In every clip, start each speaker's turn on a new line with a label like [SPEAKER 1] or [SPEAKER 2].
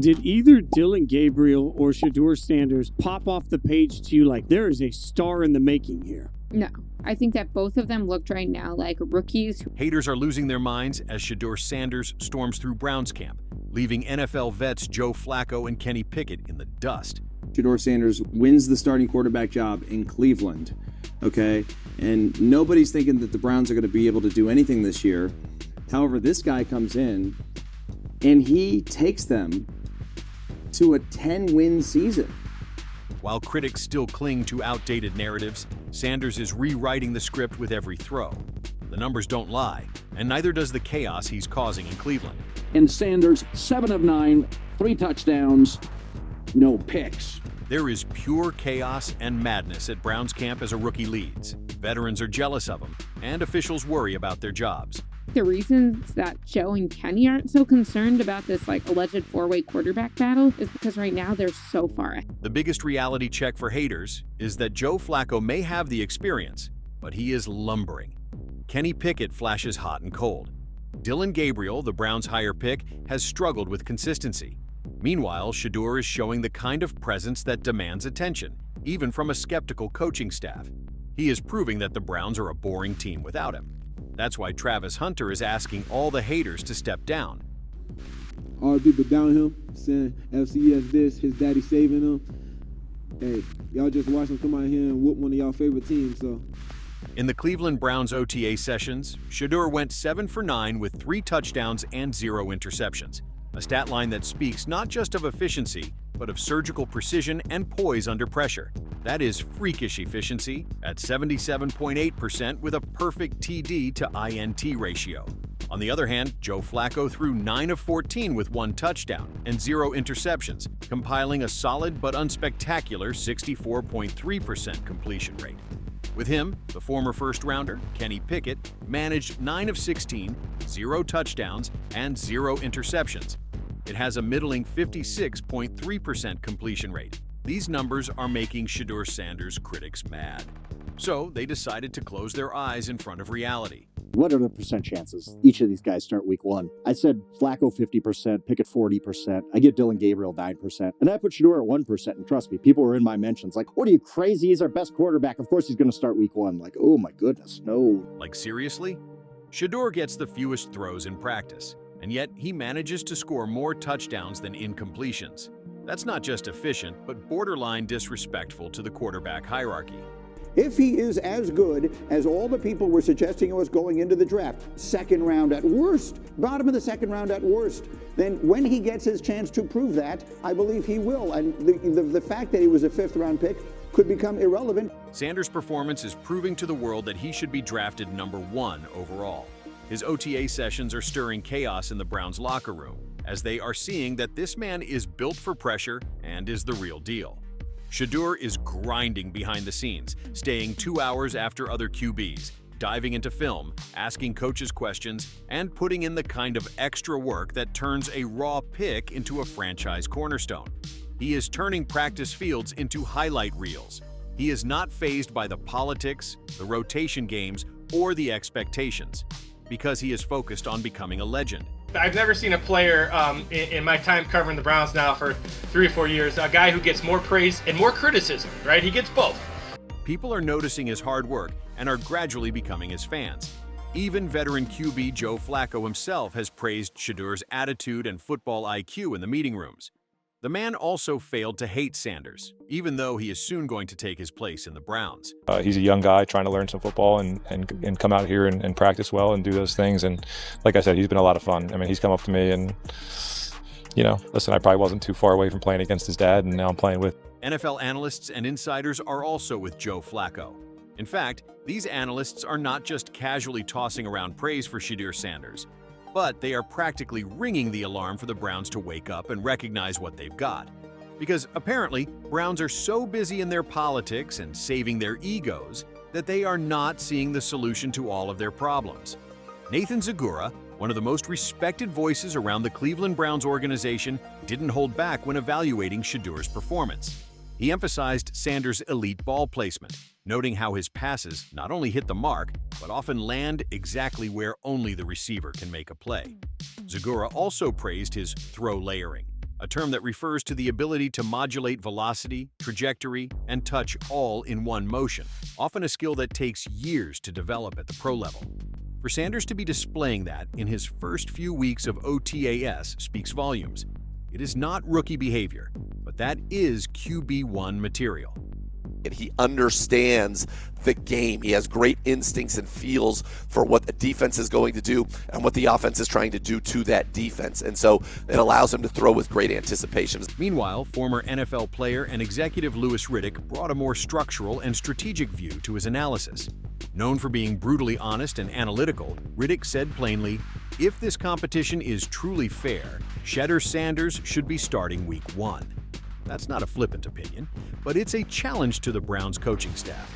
[SPEAKER 1] Did either Dylan Gabriel or Shedeur Sanders pop off the page to you like there is a star in the making here?
[SPEAKER 2] No. I think that both of them looked right now like rookies.
[SPEAKER 3] Haters are losing their minds as Shedeur Sanders storms through Browns camp, leaving NFL vets Joe Flacco and Kenny Pickett in the dust.
[SPEAKER 4] Shedeur Sanders wins the starting quarterback job in Cleveland, okay? And nobody's thinking that the Browns are going to be able to do anything this year. However, this guy comes in and he takes them to a 10-win season.
[SPEAKER 3] While critics still cling to outdated narratives, Sanders is rewriting the script with every throw. The numbers don't lie, and neither does the chaos he's causing in Cleveland.
[SPEAKER 5] And Sanders, 7 of 9, 3 touchdowns, no picks.
[SPEAKER 3] There is pure chaos and madness at Browns camp as a rookie leads. Veterans are jealous of him, and officials worry about their jobs.
[SPEAKER 2] The reasons that Joe and Kenny aren't so concerned about this alleged four-way quarterback battle is because right now they're so far ahead.
[SPEAKER 3] The biggest reality check for haters is that Joe Flacco may have the experience, but he is lumbering. Kenny Pickett flashes hot and cold. Dylan Gabriel, the Browns' higher pick, has struggled with consistency. Meanwhile, Shedeur is showing the kind of presence that demands attention, even from a skeptical coaching staff. He is proving that the Browns are a boring team without him. That's why Travis Hunter is asking all the haters to step down.
[SPEAKER 6] All the people down him, saying FCS this, his daddy saving him. Hey, y'all just watch him come out here and whoop one of y'all favorite teams, so.
[SPEAKER 3] In the Cleveland Browns OTA sessions, Shedeur went 7 for 9 with 3 touchdowns and 0 interceptions. A stat line that speaks not just of efficiency, but of surgical precision and poise under pressure. That is freakish efficiency at 77.8% with a perfect TD to INT ratio. On the other hand, Joe Flacco threw 9 of 14 with 1 touchdown and 0 interceptions, compiling a solid but unspectacular 64.3% completion rate. With him, the former first-rounder, Kenny Pickett, managed 9 of 16, 0 touchdowns, and 0 interceptions. It has a middling 56.3% completion rate. These numbers are making Shedeur Sanders' critics mad. So they decided to close their eyes in front of reality.
[SPEAKER 7] What are the percent chances each of these guys start week 1? I said Flacco 50%, Pickett 40%. I give Dylan Gabriel 9%. And I put Shedeur at 1%. And trust me, people were in my mentions like, what are you, crazy? He's our best quarterback. Of course he's going to start week 1. Like, oh my goodness, no.
[SPEAKER 3] Like, seriously? Shedeur gets the fewest throws in practice, and yet he manages to score more touchdowns than incompletions. That's not just efficient, but borderline disrespectful to the quarterback hierarchy.
[SPEAKER 8] If he is as good as all the people were suggesting he was going into the draft, second round at worst, bottom of the second round at worst, then when he gets his chance to prove that, I believe he will. And the fact that he was a 5th round pick could become irrelevant.
[SPEAKER 3] Sanders' performance is proving to the world that he should be drafted number 1 overall. His OTA sessions are stirring chaos in the Browns locker room, as they are seeing that this man is built for pressure and is the real deal. Shedeur is grinding behind the scenes, staying 2 hours after other QBs, diving into film, asking coaches questions, and putting in the kind of extra work that turns a raw pick into a franchise cornerstone. He is turning practice fields into highlight reels. He is not fazed by the politics, the rotation games, or the expectations, because he is focused on becoming a legend.
[SPEAKER 9] I've never seen a player in my time covering the Browns now for 3 or 4 years, a guy who gets more praise and more criticism, right? He gets both.
[SPEAKER 3] People are noticing his hard work and are gradually becoming his fans. Even veteran QB Joe Flacco himself has praised Shedeur's attitude and football IQ in the meeting rooms. The man also failed to hate Sanders, even though he is soon going to take his place in the Browns.
[SPEAKER 10] He's a young guy trying to learn some football and come out here and practice well and do those things. And like I said, he's been a lot of fun. I mean, he's come up to me and, you know, listen, I probably wasn't too far away from playing against his dad, and now I'm playing with.
[SPEAKER 3] NFL analysts and insiders are also with Joe Flacco. In fact, these analysts are not just casually tossing around praise for Shedeur Sanders, but they are practically ringing the alarm for the Browns to wake up and recognize what they've got. Because apparently, Browns are so busy in their politics and saving their egos that they are not seeing the solution to all of their problems. Nathan Zegura, one of the most respected voices around the Cleveland Browns organization, didn't hold back when evaluating Shedeur's performance. He emphasized Sanders' elite ball placement, noting how his passes not only hit the mark, but often land exactly where only the receiver can make a play. Zegura also praised his throw layering, a term that refers to the ability to modulate velocity, trajectory, and touch all in one motion, often a skill that takes years to develop at the pro level. For Sanders to be displaying that in his first few weeks of OTAS speaks volumes. It is not rookie behavior, but that is QB1 material.
[SPEAKER 11] He understands the game. He has great instincts and feels for what the defense is going to do and what the offense is trying to do to that defense. And so it allows him to throw with great anticipation.
[SPEAKER 3] Meanwhile, former NFL player and executive Louis Riddick brought a more structural and strategic view to his analysis. Known for being brutally honest and analytical, Riddick said plainly, "If this competition is truly fair, Shedeur Sanders should be starting week 1. That's not a flippant opinion, but it's a challenge to the Browns coaching staff.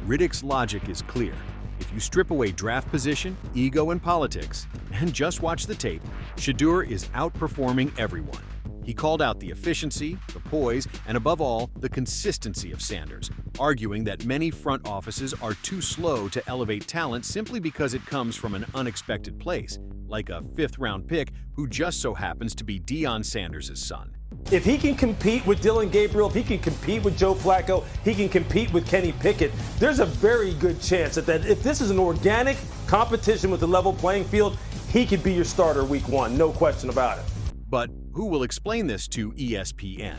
[SPEAKER 3] Riddick's logic is clear. If you strip away draft position, ego, and politics, and just watch the tape, Shedeur is outperforming everyone. He called out the efficiency, the poise, and above all, the consistency of Sanders, arguing that many front offices are too slow to elevate talent simply because it comes from an unexpected place, like a 5th-round pick who just so happens to be Deion Sanders' son.
[SPEAKER 12] If he can compete with Dillon Gabriel, if he can compete with Joe Flacco, he can compete with Kenny Pickett, there's a very good chance that if this is an organic competition with a level playing field, he could be your starter week 1, no question about it.
[SPEAKER 3] But who will explain this to ESPN?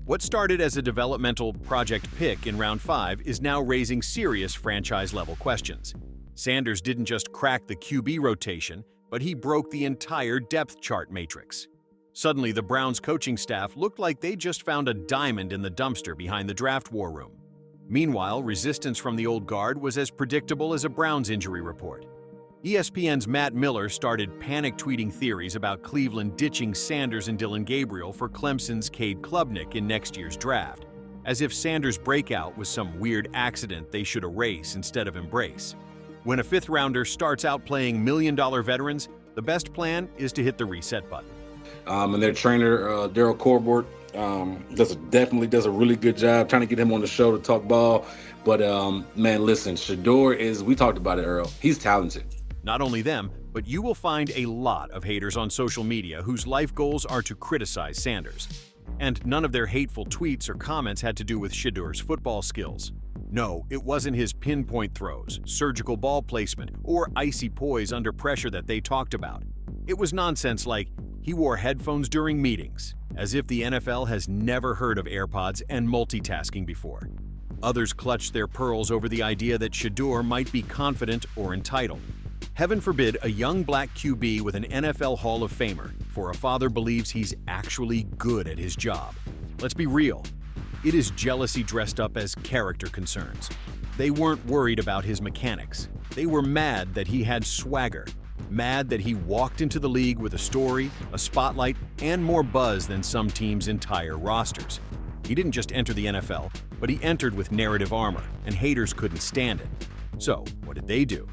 [SPEAKER 3] What started as a developmental project pick in round 5 is now raising serious franchise-level questions. Sanders didn't just crack the QB rotation, but he broke the entire depth chart matrix. Suddenly, the Browns coaching staff looked like they just found a diamond in the dumpster behind the draft war room. Meanwhile, resistance from the old guard was as predictable as a Browns injury report. ESPN's Matt Miller started panic-tweeting theories about Cleveland ditching Sanders and Dillon Gabriel for Clemson's Cade Klubnik in next year's draft, as if Sanders' breakout was some weird accident they should erase instead of embrace. When a 5th-rounder starts out playing million-dollar veterans, the best plan is to hit the reset button.
[SPEAKER 13] And their trainer, Daryl Corbett, definitely does a really good job trying to get him on the show to talk ball. But, man, listen, Shedeur we talked about it, Earl. He's talented.
[SPEAKER 3] Not only them, but you will find a lot of haters on social media whose life goals are to criticize Sanders. And none of their hateful tweets or comments had to do with Shedeur's football skills. No, it wasn't his pinpoint throws, surgical ball placement, or icy poise under pressure that they talked about. It was nonsense like, he wore headphones during meetings, as if the NFL has never heard of AirPods and multitasking before. Others clutched their pearls over the idea that Shedeur might be confident or entitled. Heaven forbid a young black QB with an NFL Hall of Famer, for a father believes he's actually good at his job. Let's be real. It is jealousy dressed up as character concerns. They weren't worried about his mechanics. They were mad that he had swagger, mad that he walked into the league with a story, a spotlight, and more buzz than some teams' entire rosters. He didn't just enter the NFL, but he entered with narrative armor, and haters couldn't stand it. So, what did they do?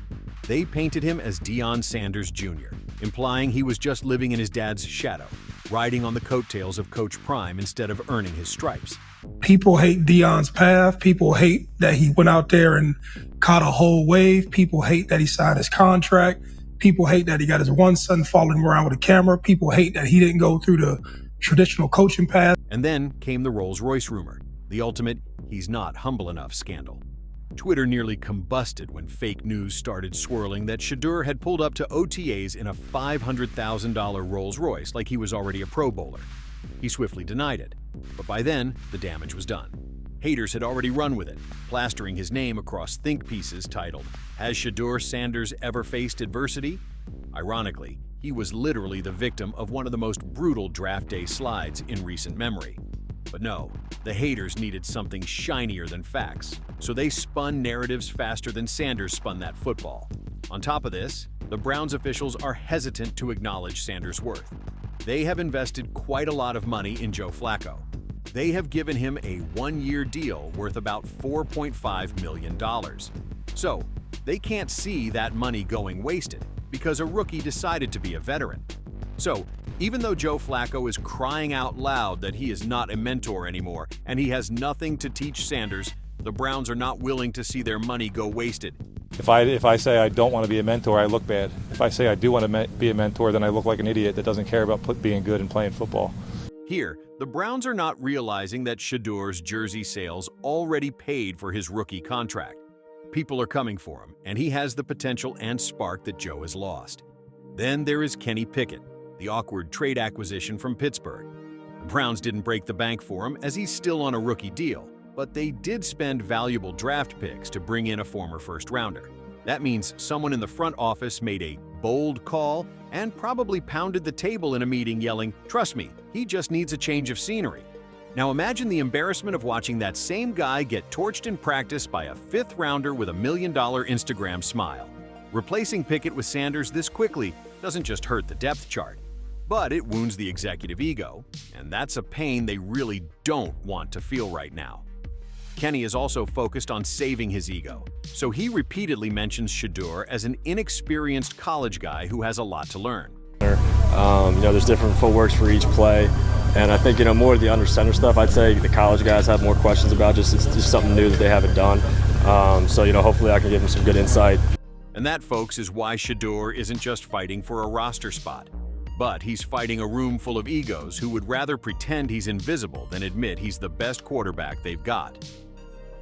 [SPEAKER 3] They painted him as Deion Sanders Jr., implying he was just living in his dad's shadow, riding on the coattails of Coach Prime instead of earning his stripes.
[SPEAKER 14] People hate Deion's path. People hate that he went out there and caught a whole wave. People hate that he signed his contract. People hate that he got his one son following him around with a camera. People hate that he didn't go through the traditional coaching path.
[SPEAKER 3] And then came the Rolls-Royce rumor, the ultimate "he's not humble enough" scandal. Twitter nearly combusted when fake news started swirling that Shedeur had pulled up to OTAs in a $500,000 Rolls-Royce like he was already a Pro Bowler. He swiftly denied it, but by then, the damage was done. Haters had already run with it, plastering his name across think pieces titled, "Has Shedeur Sanders ever faced adversity?" Ironically, he was literally the victim of one of the most brutal draft day slides in recent memory. But no, the haters needed something shinier than facts, so they spun narratives faster than Sanders spun that football. On top of this, the Browns officials are hesitant to acknowledge Sanders' worth. They have invested quite a lot of money in Joe Flacco. They have given him a one-year deal worth about $4.5 million. So, they can't see that money going wasted because a rookie decided to be a veteran. So, even though Joe Flacco is crying out loud that he is not a mentor anymore and he has nothing to teach Sanders, the Browns are not willing to see their money go wasted.
[SPEAKER 10] If I say I don't want to be a mentor, I look bad. If I say I do want to be a mentor, then I look like an idiot that doesn't care about being good and playing football.
[SPEAKER 3] Here, the Browns are not realizing that Shedeur's jersey sales already paid for his rookie contract. People are coming for him, and he has the potential and spark that Joe has lost. Then there is Kenny Pickett, the awkward trade acquisition from Pittsburgh. The Browns didn't break the bank for him as he's still on a rookie deal, but they did spend valuable draft picks to bring in a former first-rounder. That means someone in the front office made a bold call and probably pounded the table in a meeting yelling, "Trust me, he just needs a change of scenery." Now imagine the embarrassment of watching that same guy get torched in practice by a fifth-rounder with $1 million Instagram smile. Replacing Pickett with Sanders this quickly doesn't just hurt the depth chart, but it wounds the executive ego, and that's a pain they really don't want to feel right now. Kenny is also focused on saving his ego, so he repeatedly mentions Shedeur as an inexperienced college guy who has a lot to learn.
[SPEAKER 15] There's different footworks for each play, and I think, more of the under center stuff, I'd say the college guys have more questions about. It's just something new that they haven't done. Hopefully I can give them some good insight.
[SPEAKER 3] And that, folks, is why Shedeur isn't just fighting for a roster spot, but he's fighting a room full of egos who would rather pretend he's invisible than admit he's the best quarterback they've got.